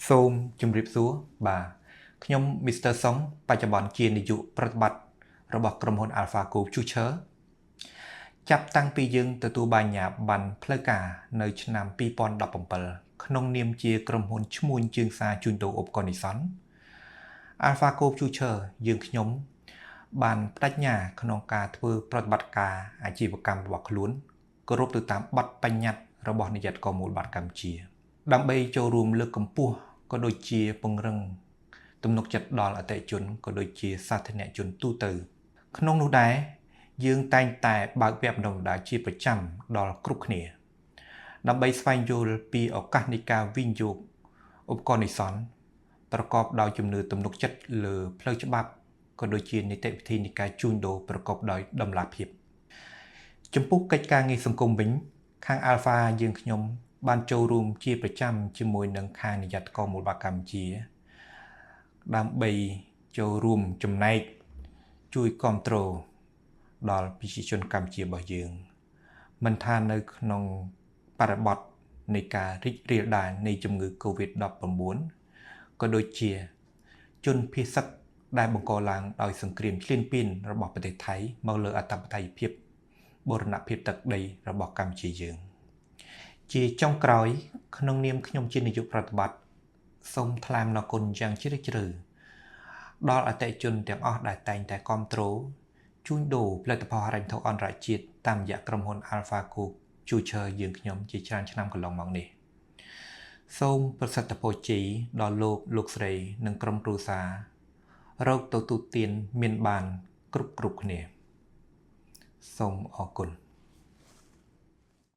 សូមជម្រាបសួរបាទខ្ញុំ Mr. Song បច្ចុប្បន្នជានាយកប្រតិបត្តិរបស់ក្រុមហ៊ុន Alpha Group Future ចាប់តាំងពីយើងទទួលបានអាជ្ញាប័ណ្ណផ្លូវការនៅឆ្នាំ2017ក្នុងនាមជាក្រុមហ៊ុនឈ្មួញជើងសារជួញដូរឧបករណ៍និស្សិត Alpha Group Future យើងខ្ញុំបានបដិញ្ញាក្នុងការធ្វើប្រតិបត្តិការអាជីវកម្មរបស់ខ្លួនគោរពទៅតាមបទបញ្ញត្តិរបស់នាយករដ្ឋមូលបត្រកម្ពុជាដើម្បីចូលរួមលើកកម្ពស់ក៏ដូចជាពង្រឹងទំនុកចិត្តដល់អតិថិជនក៏ដូចជាសាធារណជនទូទៅក្នុងនោះដែរយើងតែងតែបើកវគ្គបណ្ដុះបណ្ដាលជាប្រចាំដល់គ្រប់គ្នាដើម្បីស្វែងយល់ពីឱកាសនៃការវិនិយោគឧបករណ៍និស្សិតប្រកបដោយជំនឿទំនុកចិត្តលើផ្លូវច្បាប់ក៏ដូចជានីតិវិធីនៃការជួញដូរប្រកបដោយតម្លាភាពចំពោះកិច្ចការងារសង្គមវិញខាង Alpha យើងខ្ញុំបានចូលរួមជាប្រចាំជាមួយនឹងខាងនាយករដ្ឋមូលបត្រកម្ពុជាដើម្បីចូលរួមចំណែកជួយគ្រប់គ្រងដល់ប្រជាជនកម្ពុជារបស់យើងមិនថានៅក្នុងបរិបទនៃការរីករាលដាលនៃជំងឺ COVID-19 ក៏ដូចជាជនភៀសសិតដែលបង្កឡើងដោយសង្គ្រាមឈ្លានពានរបស់ប្រទេសថៃមកលើអធិបតេយ្យភាពបូរណភាពទឹកដីរបស់កម្ពុជាយើងជាចុងក្រោយក្នុងនាមខ្ញុំជានាយកប្រតិបត្តិសូមថ្លែងអំណរគុណយ៉ាងជ្រាលជ្រៅដល់អតិថិជនទាំងអស់ដែលតែងតែគាំទ្រជួញដូរផលិតផលហិរញ្ញវត្ថុអន្តរជាតិតាមរយៈក្រុមហ៊ុន Alpha Group Future យើងខ្ញុំជាច្រើនឆ្នាំកន្លងមកនេះសូមប្រសិទ្ធពរជ័យដល់លោកស្រីនិងក្រុមគ្រួសាររកទទួលទានមានបានគ្រប់គ្នាសូមអរគុណ